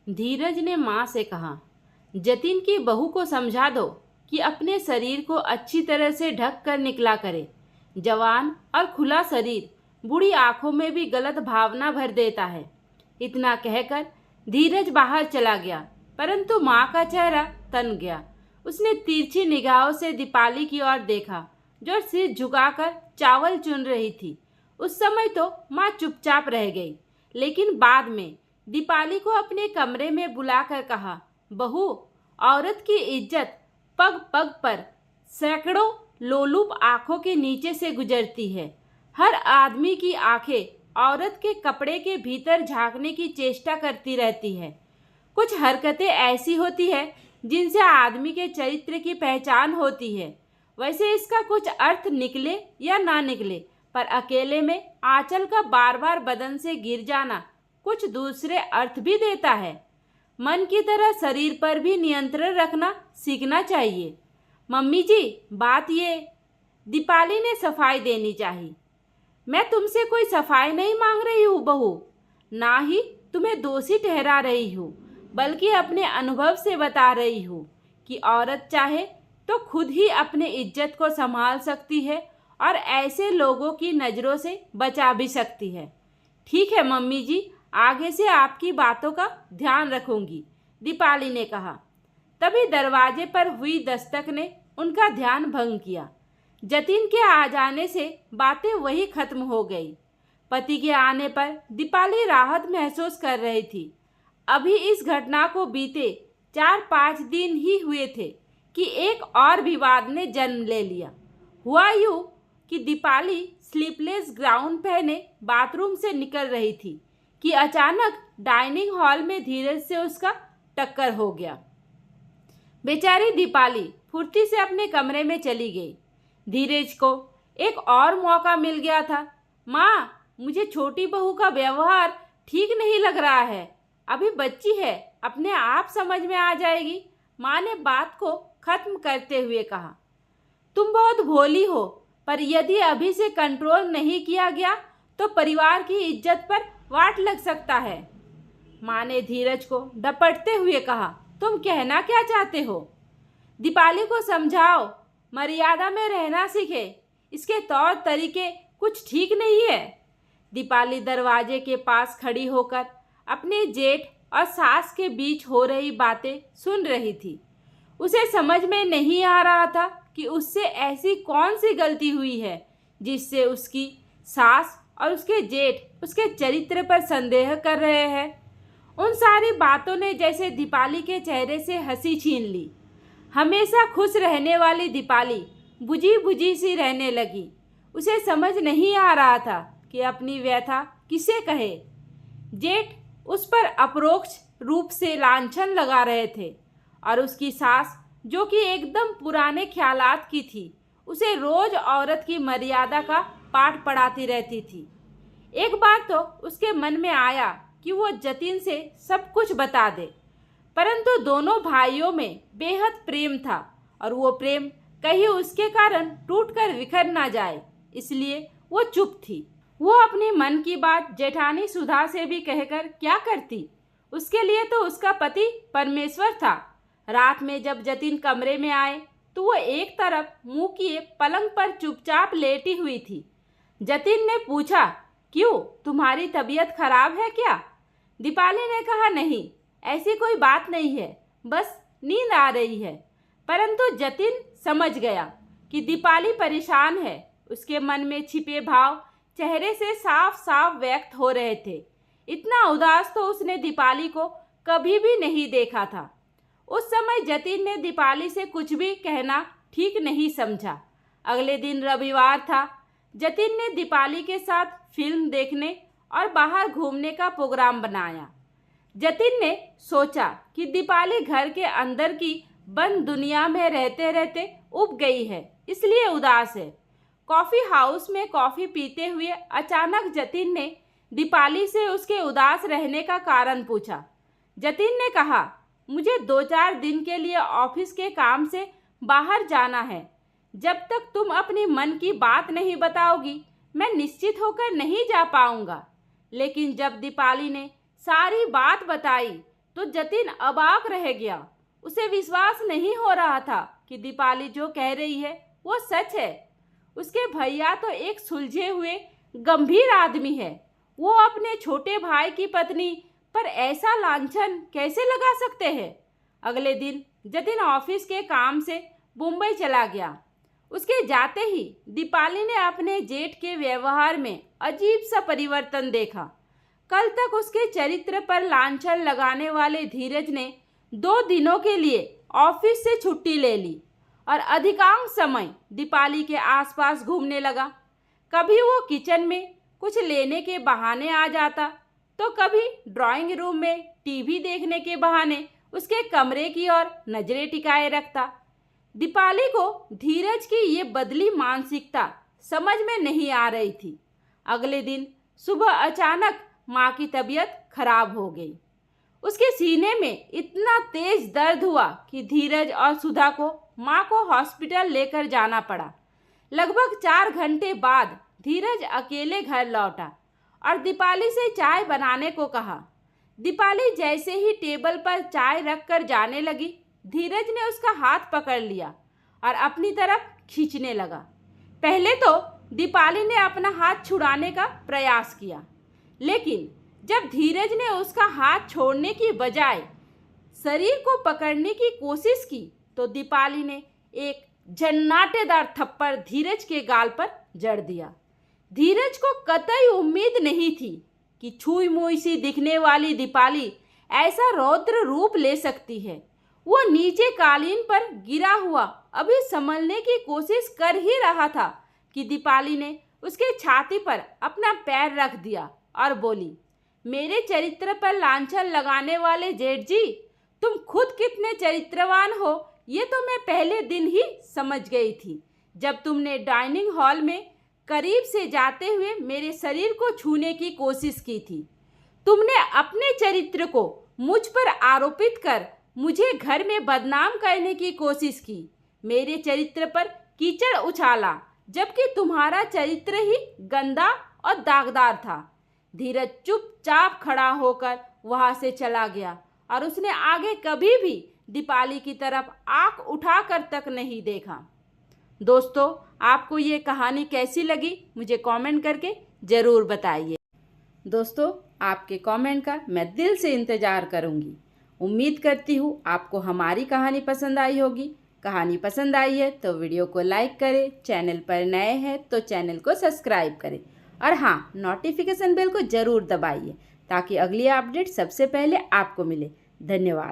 धीरज ने माँ से कहा, जतिन की बहू को समझा दो कि अपने शरीर को अच्छी तरह से ढक कर निकला करे। जवान और खुला शरीर बूढ़ी आंखों में भी गलत भावना भर देता है। इतना कहकर धीरज बाहर चला गया, परंतु माँ का चेहरा तन गया। उसने तिरछी निगाहों से दीपाली की ओर देखा, जो सिर झुकाकर चावल चुन रही थी। उस समय तो माँ चुपचाप रह गई, लेकिन बाद में दीपाली को अपने कमरे में बुलाकर कहा, बहू, औरत की इज्जत पग पग पर सैकड़ों लोलुप आंखों के नीचे से गुजरती है। हर आदमी की आंखें औरत के कपड़े के भीतर झांकने की चेष्टा करती रहती है। कुछ हरकतें ऐसी होती है जिनसे आदमी के चरित्र की पहचान होती है। वैसे इसका कुछ अर्थ निकले या ना निकले, पर अकेले में आंचल का बार बार बदन से गिर जाना कुछ दूसरे अर्थ भी देता है। मन की तरह शरीर पर भी नियंत्रण रखना सीखना चाहिए। मम्मी जी, बात ये, दीपाली ने सफाई देनी चाहिए। मैं तुमसे कोई सफाई नहीं मांग रही हूँ बहू, ना ही तुम्हें दोषी ठहरा रही हूँ, बल्कि अपने अनुभव से बता रही हूँ कि औरत चाहे तो खुद ही अपने इज्जत को संभाल सकती है और ऐसे लोगों की नज़रों से बचा भी सकती है। ठीक है मम्मी जी, आगे से आपकी बातों का ध्यान रखूंगी, दीपाली ने कहा। तभी दरवाजे पर हुई दस्तक ने उनका ध्यान भंग किया। जतिन के आ जाने से बातें वही खत्म हो गई। पति के आने पर दीपाली राहत महसूस कर रही थी। अभी इस घटना को बीते 4-5 दिन ही हुए थे कि एक और विवाद ने जन्म ले लिया। हुआ यूँ कि दीपाली स्लीपलेस गाउन पहने बाथरूम से निकल रही थी कि अचानक डाइनिंग हॉल में धीरज से उसका टक्कर हो गया। बेचारी दीपाली फुर्ती से अपने कमरे में चली गई। धीरज को एक और मौका मिल गया था। माँ, मुझे छोटी बहू का व्यवहार ठीक नहीं लग रहा है। अभी बच्ची है, अपने आप समझ में आ जाएगी, माँ ने बात को खत्म करते हुए कहा। तुम बहुत भोली हो, पर यदि अभी से कंट्रोल नहीं किया गया तो परिवार की इज्जत पर वाट लग सकता है, माँ ने धीरज को डपटते हुए कहा। तुम कहना क्या चाहते हो? दीपाली को समझाओ, मर्यादा में रहना सीखे, इसके तौर तरीके कुछ ठीक नहीं है। दीपाली दरवाजे के पास खड़ी होकर अपने जेठ और सास के बीच हो रही बातें सुन रही थी। उसे समझ में नहीं आ रहा था कि उससे ऐसी कौन सी गलती हुई है जिससे उसकी सास और उसके जेठ उसके चरित्र पर संदेह कर रहे हैं। उन सारी बातों ने जैसे दीपाली के चेहरे से हंसी छीन ली। हमेशा खुश रहने वाली दीपाली बुझी बुझी सी रहने लगी। उसे समझ नहीं आ रहा था कि अपनी व्यथा किसे कहे। जेठ उस पर अपरोक्ष रूप से लांछन लगा रहे थे और उसकी सास, जो कि एकदम पुराने ख्यालात की थी, उसे रोज औरत की मर्यादा का पाठ पढ़ाती रहती थी। एक बार तो उसके मन में आया कि वो जतिन से सब कुछ बता दे, परंतु दोनों भाइयों में बेहद प्रेम था और वो प्रेम कहीं उसके कारण टूटकर बिखर ना जाए, इसलिए वो चुप थी। वो अपनी मन की बात जेठानी सुधा से भी कहकर क्या करती? उसके लिए तो उसका पति परमेश्वर था। रात में जब जतिन कमरे में आए तो वो एक तरफ मुंह किए पलंग पर चुपचाप लेटी हुई थी। जतिन ने पूछा, क्यों, तुम्हारी तबीयत खराब है क्या? दीपाली ने कहा, नहीं, ऐसी कोई बात नहीं है, बस नींद आ रही है। परंतु जतिन समझ गया कि दीपाली परेशान है। उसके मन में छिपे भाव चेहरे से साफ साफ व्यक्त हो रहे थे। इतना उदास तो उसने दीपाली को कभी भी नहीं देखा था। उस समय जतिन ने दीपाली से कुछ भी कहना ठीक नहीं समझा। अगले दिन रविवार था। जतिन ने दीपाली के साथ फिल्म देखने और बाहर घूमने का प्रोग्राम बनाया। जतिन ने सोचा कि दीपाली घर के अंदर की बंद दुनिया में रहते रहते उब गई है, इसलिए उदास है। कॉफ़ी हाउस में कॉफ़ी पीते हुए अचानक जतिन ने दीपाली से उसके उदास रहने का कारण पूछा। जतिन ने कहा, मुझे 2-4 दिन के लिए ऑफिस के काम से बाहर जाना है। जब तक तुम अपनी मन की बात नहीं बताओगी, मैं निश्चित होकर नहीं जा पाऊंगा। लेकिन जब दीपाली ने सारी बात बताई तो जतिन अबाक रह गया। उसे विश्वास नहीं हो रहा था कि दीपाली जो कह रही है वो सच है। उसके भैया तो एक सुलझे हुए गंभीर आदमी है। वो अपने छोटे भाई की पत्नी पर ऐसा लांछन कैसे लगा सकते हैं। अगले दिन जतिन ऑफिस के काम से मुंबई चला गया। उसके जाते ही दीपाली ने अपने जेठ के व्यवहार में अजीब सा परिवर्तन देखा। कल तक उसके चरित्र पर लांछन लगाने वाले धीरज ने 2 दिनों के लिए ऑफिस से छुट्टी ले ली और अधिकांश समय दीपाली के आसपास घूमने लगा। कभी वो किचन में कुछ लेने के बहाने आ जाता, तो कभी ड्राइंग रूम में टीवी देखने के बहाने उसके कमरे की ओर नजरें टिकाए रखता। दीपाली को धीरज की ये बदली मानसिकता समझ में नहीं आ रही थी। अगले दिन सुबह अचानक माँ की तबीयत खराब हो गई। उसके सीने में इतना तेज दर्द हुआ कि धीरज और सुधा को माँ को हॉस्पिटल लेकर जाना पड़ा। लगभग 4 घंटे बाद धीरज अकेले घर लौटा और दीपाली से चाय बनाने को कहा। दीपाली जैसे ही टेबल पर चाय रखकर जाने लगी, धीरज ने उसका हाथ पकड़ लिया और अपनी तरफ खींचने लगा। पहले तो दीपाली ने अपना हाथ छुड़ाने का प्रयास किया, लेकिन जब धीरज ने उसका हाथ छोड़ने की बजाय शरीर को पकड़ने की कोशिश की, तो दीपाली ने एक झन्नाटेदार थप्पड़ धीरज के गाल पर जड़ दिया। धीरज को कतई उम्मीद नहीं थी कि छुई मुई सी दिखने वाली दीपाली ऐसा रौद्र रूप ले सकती है। वो नीचे कालीन पर गिरा हुआ अभी संभलने की कोशिश कर ही रहा था कि दीपाली ने उसके छाती पर अपना पैर रख दिया और बोली, मेरे चरित्र पर लांछन लगाने वाले जेठ जी, तुम खुद कितने चरित्रवान हो ये तो मैं पहले दिन ही समझ गई थी, जब तुमने डाइनिंग हॉल में करीब से जाते हुए मेरे शरीर को छूने की कोशिश की थी। तुमने अपने चरित्र को मुझ पर आरोपित कर मुझे घर में बदनाम करने की कोशिश की। मेरे चरित्र पर कीचड़ उछाला, जबकि तुम्हारा चरित्र ही गंदा और दागदार था। धीरज चुपचाप खड़ा होकर वहां से चला गया और उसने आगे कभी भी दीपाली की तरफ आंख उठाकर तक नहीं देखा। दोस्तों, आपको ये कहानी कैसी लगी मुझे कमेंट करके ज़रूर बताइए। दोस्तों, आपके कमेंट का मैं दिल से इंतज़ार करूँगी। उम्मीद करती हूँ आपको हमारी कहानी पसंद आई होगी। कहानी पसंद आई है तो वीडियो को लाइक करें, चैनल पर नए हैं तो चैनल को सब्सक्राइब करें और हाँ, नोटिफिकेशन बेल को ज़रूर दबाइए ताकि अगली अपडेट सबसे पहले आपको मिले। धन्यवाद।